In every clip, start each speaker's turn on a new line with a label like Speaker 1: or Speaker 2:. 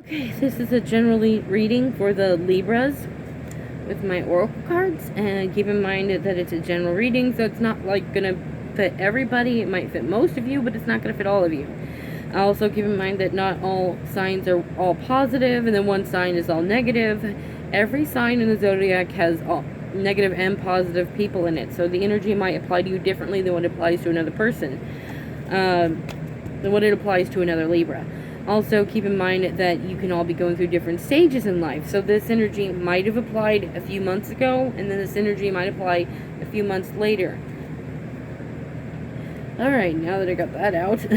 Speaker 1: Okay, this is a general reading for the Libras with my oracle cards, and keep in mind that it's a general reading, so it's not like gonna fit everybody. It might fit most of you, but it's not gonna fit all of you. Also keep in mind that not all signs are all positive, and then one sign is all negative. Every sign in the zodiac has all negative and positive people in it, so the energy might apply to you differently than what it applies to another person, than what it applies to another Libra. Also, keep in mind that you can all be going through different stages in life. So this energy might have applied a few months ago, and then this energy might apply a few months later. Alright, now that I got that out,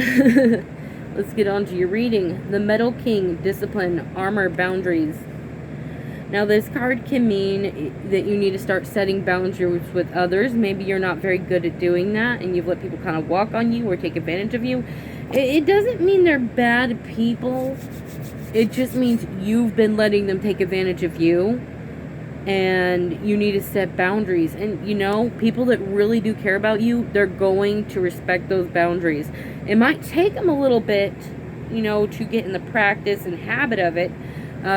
Speaker 1: let's get on to your reading. The Metal King, Discipline, Armor, Boundaries. Now this card can mean that you need to start setting boundaries with others. Maybe you're not very good at doing that, and you've let people kind of walk on you or take advantage of you. It doesn't mean they're bad people. It just means you've been letting them take advantage of you, and you need to set boundaries. And, you know, people that really do care about you, they're going to respect those boundaries. It might take them a little bit, you know, to get in the practice and habit of it,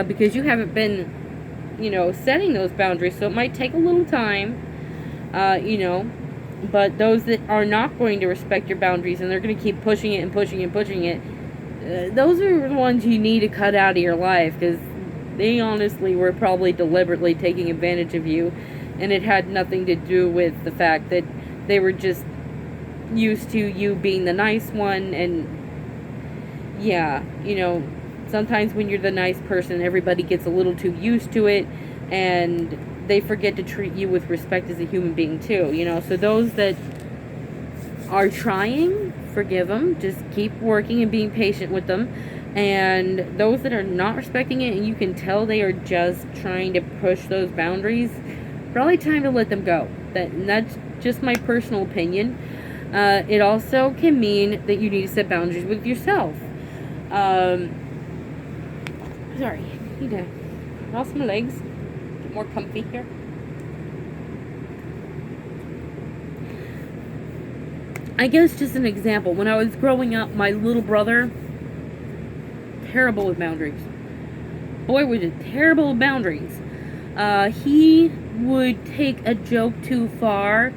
Speaker 1: because you haven't been, you know, setting those boundaries. So it might take a little time, you know. But those that are not going to respect your boundaries and they're going to keep pushing it and pushing it and pushing it, those are the ones you need to cut out of your life, because they honestly were probably deliberately taking advantage of you, and it had nothing to do with the fact that they were just used to you being the nice one. And yeah, you know, sometimes when you're the nice person, everybody gets a little too used to it, and they forget to treat you with respect as a human being too, you know. So those that are trying, forgive them. Just keep working and being patient with them. And those that are not respecting it, and you can tell they are just trying to push those boundaries, probably time to let them go. That's just my personal opinion. It also can mean that you need to set boundaries with yourself. Sorry, need to cross my legs. More comfy here. I guess just an example. When I was growing up, my little brother, terrible with boundaries. Boy, was it terrible with boundaries. He would take a joke too far,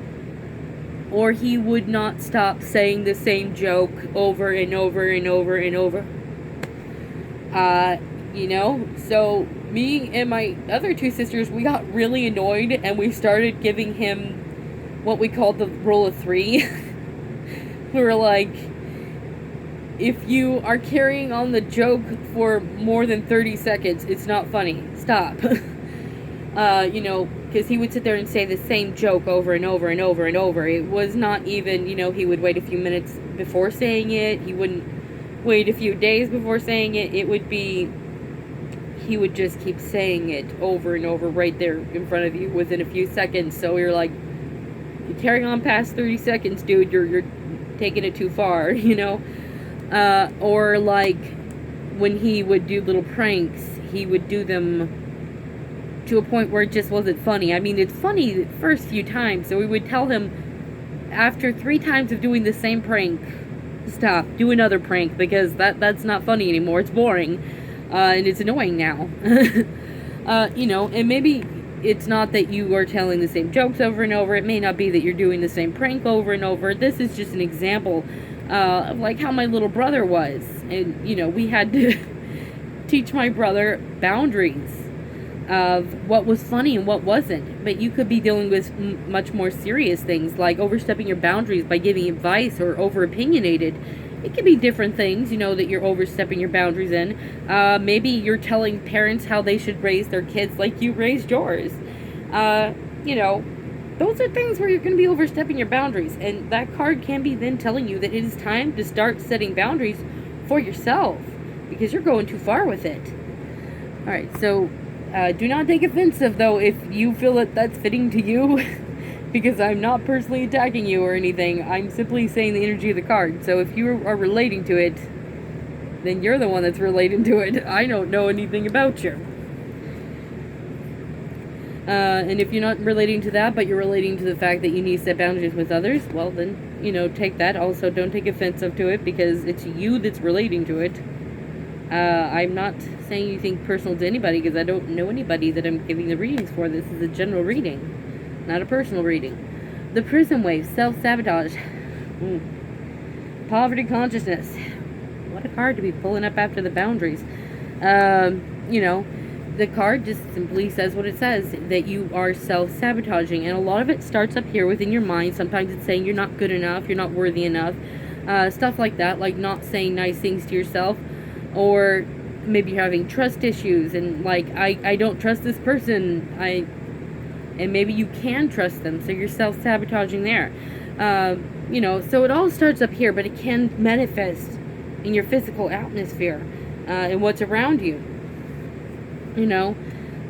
Speaker 1: or he would not stop saying the same joke over and over and over and over. You know, so me and my other two sisters, we got really annoyed, and we started giving him what we called the rule of three. We were like, if you are carrying on the joke for more than 30 seconds, it's not funny. Stop. You know, because he would sit there and say the same joke over and over and over and over. It was not even, you know, he would wait a few minutes before saying it. He wouldn't wait a few days before saying it. It would be, he would just keep saying it over and over right there in front of you within a few seconds. So you're like, you're carrying on past 30 seconds, dude, you're taking it too far, you know? Or like when he would do little pranks, he would do them to a point where it just wasn't funny. I mean, it's funny the first few times, so we would tell him after 3 times of doing the same prank, stop, do another prank, because that's not funny anymore. It's boring. And it's annoying now. You know, and maybe it's not that you are telling the same jokes over and over. It may not be that you're doing the same prank over and over. This is just an example of like how my little brother was. And, you know, we had to teach my brother boundaries of what was funny and what wasn't. But you could be dealing with much more serious things, like overstepping your boundaries by giving advice, or over-opinionated. It could be different things, you know, that you're overstepping your boundaries in. Maybe you're telling parents how they should raise their kids like you raised yours. You know, those are things where you're going to be overstepping your boundaries. And that card can be then telling you that it is time to start setting boundaries for yourself, because you're going too far with it. Alright, so do not take offensive, though, if you feel that that's fitting to you. Because I'm not personally attacking you or anything. I'm simply saying the energy of the card. So if you are relating to it, then you're the one that's relating to it. I don't know anything about you. And if you're not relating to that, but you're relating to the fact that you need to set boundaries with others, well then, you know, take that. Also, don't take offensive to it, because it's you that's relating to it. I'm not saying anything personal to anybody because I don't know anybody that I'm giving the readings for. This is a general reading, not a personal reading. The prison wave, self-sabotage, poverty consciousness. What a card to be pulling up after the boundaries. You know, the card just simply says what it says, that you are self-sabotaging, and a lot of it starts up here within your mind. Sometimes it's saying you're not good enough, you're not worthy enough, stuff like that, like not saying nice things to yourself, or maybe you're having trust issues, and like, I don't trust this person, and maybe you can trust them, so you're self-sabotaging there. You know, so it all starts up here, but it can manifest in your physical atmosphere, and what's around you. You know,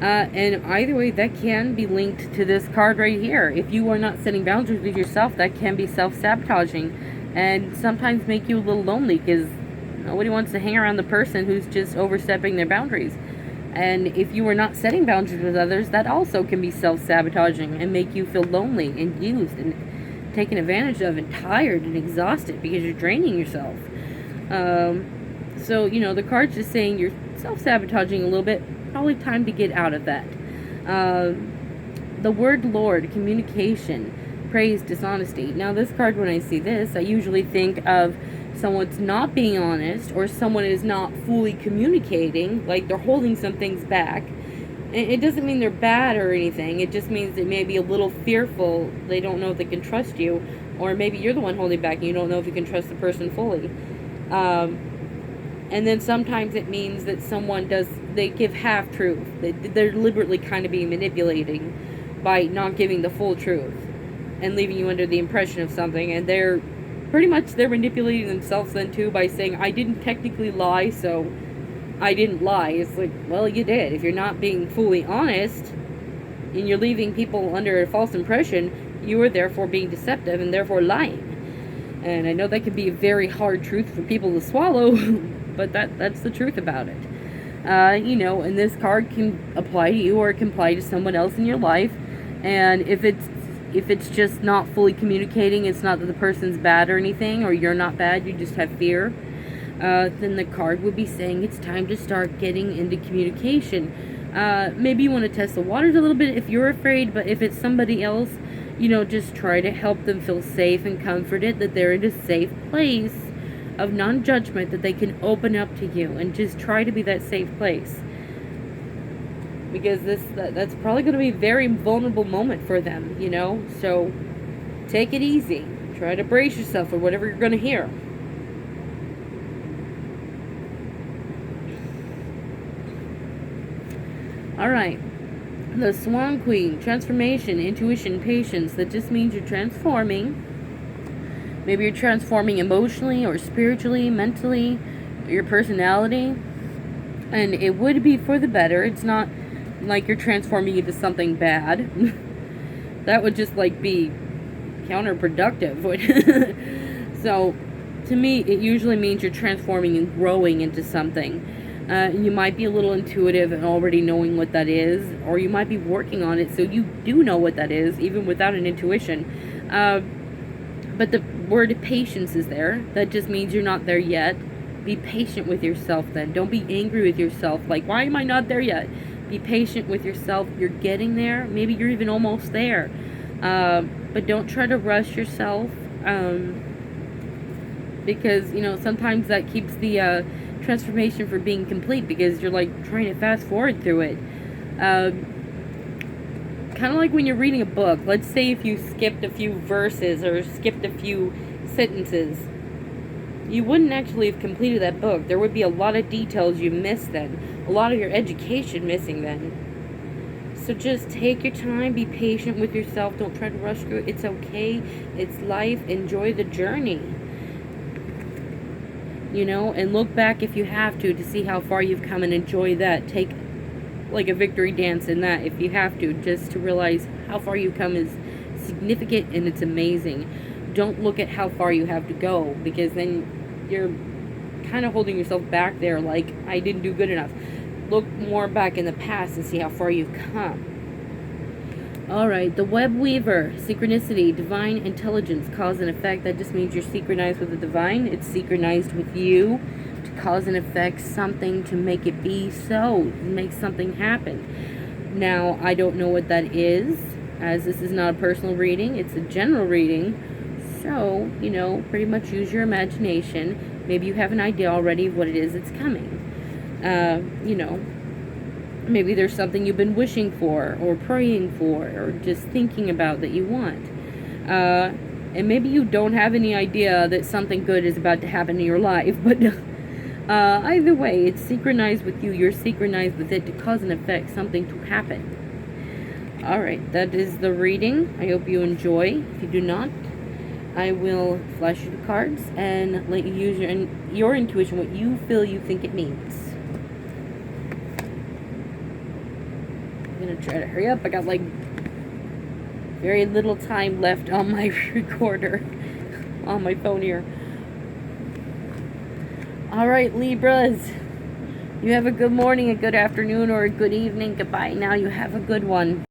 Speaker 1: and either way, that can be linked to this card right here. If you are not setting boundaries with yourself, that can be self-sabotaging, and sometimes make you a little lonely, because nobody wants to hang around the person who's just overstepping their boundaries. And if you are not setting boundaries with others, that also can be self-sabotaging and make you feel lonely and used and taken advantage of and tired and exhausted because you're draining yourself. So, you know, the card's just saying you're self-sabotaging a little bit. Probably time to get out of that. The word Lord, communication, praise, dishonesty. Now, this card, when I see this, I usually think of someone's not being honest, or someone is not fully communicating, like they're holding some things back. And it doesn't mean they're bad or anything. It just means they may be a little fearful. They don't know if they can trust you, or maybe you're the one holding back and you don't know if you can trust the person fully. And then sometimes it means that they give half truth. They're deliberately kind of being manipulating by not giving the full truth and leaving you under the impression of something. And they're manipulating themselves then too by saying, I didn't technically lie, so I didn't lie. It's like, well, you did. If you're not being fully honest and you're leaving people under a false impression, you are therefore being deceptive and therefore lying. And I know that can be a very hard truth for people to swallow, but that's the truth about it. You know, and this card can apply to you, or it can apply to someone else in your life. And if it's just not fully communicating, it's not that the person's bad or anything, or you're not bad, you just have fear, then the card would be saying it's time to start getting into communication. Maybe you want to test the waters a little bit if you're afraid, but if it's somebody else, you know, just try to help them feel safe and comforted, that they're in a safe place of non-judgment, that they can open up to you, and just try to be that safe place, because that's probably going to be a very vulnerable moment for them, you know. So take it easy, try to brace yourself for whatever you're going to hear. All right, the Swan Queen, transformation, intuition, patience. That just means you're transforming. Maybe you're transforming emotionally or spiritually, mentally, your personality. And it would be for the better. It's not like you're transforming into something bad. That would just like be counterproductive. So to me, it usually means you're transforming and growing into something. And you might be a little intuitive and already knowing what that is, or you might be working on it so you do know what that is, even without an intuition. But the word patience is there. That just means you're not there yet. Be patient with yourself then. Don't be angry with yourself. Like, why am I not there yet? Be patient with yourself. You're getting there. Maybe you're even almost there. But don't try to rush yourself. Because, you know, sometimes that keeps the transformation from being complete, because you're like trying to fast forward through it. Kind of like when you're reading a book. Let's say if you skipped a few verses or skipped a few sentences, you wouldn't actually have completed that book. There would be a lot of details you missed then, a lot of your education missing then. So just take your time, be patient with yourself, don't try to rush through it. It's okay, it's life, enjoy the journey. You know, and look back if you have to see how far you've come, and enjoy that. Take like a victory dance in that if you have to, just to realize how far you come is significant and it's amazing. Don't look at how far you have to go, because then you're kind of holding yourself back there, like, I didn't do good enough. Look more back in the past and see how far you've come. Alright, the web weaver, synchronicity, divine intelligence, cause and effect. That just means you're synchronized with the divine. It's synchronized with you cause and effect something to make it be so, make something happen. Now, I don't know what that is, as this is not a personal reading, it's a general reading. So, pretty much use your imagination. Maybe you have an idea already of what it is that's coming. Maybe there's something you've been wishing for, or praying for, or just thinking about that you want. And maybe you don't have any idea that something good is about to happen in your life, but either way, it's synchronized with you. You're synchronized with it to cause and effect something to happen. Alright, that is the reading. I hope you enjoy. If you do not, I will flash you the cards and let you use your intuition, what you feel you think it means. I'm going to try to hurry up. I got very little time left on my recorder on my phone here. Alright, Libras. You have a good morning, a good afternoon, or a good evening. Goodbye now. You have a good one.